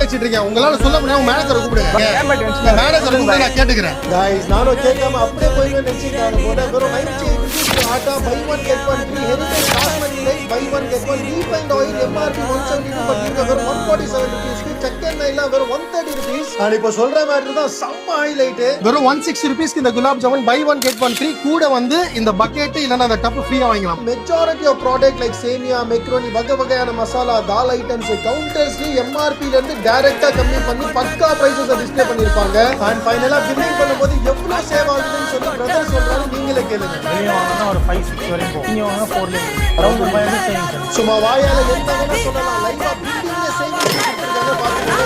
பேசிட்டு இருக்கேன். உங்களால சொல்ல முடியாது. உங்க மேனேஜரை கூப்பிடுங்க. மேனேஜரை கூப்பிட்டு நான் கேட்டுக்கிறேன். गाइस நானும் கேட்காம அப்படியே போய் நினைச்சிட்டாங்க. வெறும் 98 rupees atta buy one get one free heritage basmati rice buy one get one refined oil MRP 172 but நீங்க வெறும் 147 rupees க்கு செக்கன் நைல வெறும் 130 rupees. நான் இப்ப சொல்ற மாதிரி தான் செம்ம ஹைலைட். வெறும் 160 rupees க்கு இந்த gulab jamun buy one get one free கூட வந்து இந்த பக்கெட் இல்லனா அந்த கப் ஃப்ரீயா வாங்கிக்கலாம். மெஜாரிட்டி ஆஃப் ப்ராடக்ட் லைக் சேமியா மெக்ரோனி வகையான மசாலா தால் ஐட்டம்ஸ் கவுண்டர்ஸ்ல MRP ல இருந்து டைரக்ட்டா கம்மி பண்ணி பக்கா பிரைसेस டிஸ்ப்ளே பண்ணிருப்பாங்க. அண்ட் ஃபைனலா பில்லிங் பண்ணும்போது எவ்வளவு சேவ் ஆகுதுன்னு சொல்லி பிரதர் சொல்றாரு. நீங்களே கேளுங்க. வெளிய வாங்குனா ஒரு 5-6 வரைக்கும் போகும். நீங்க வாங்குனா 4 ல அரௌண்ட் 5 சேவிங்ஸ். சும்மா வாயால என்ன வேணா சொல்லலாம். லைவா பில்லிங்ல சேவிங்ஸ் பண்ணிருக்காங்க பாருங்க.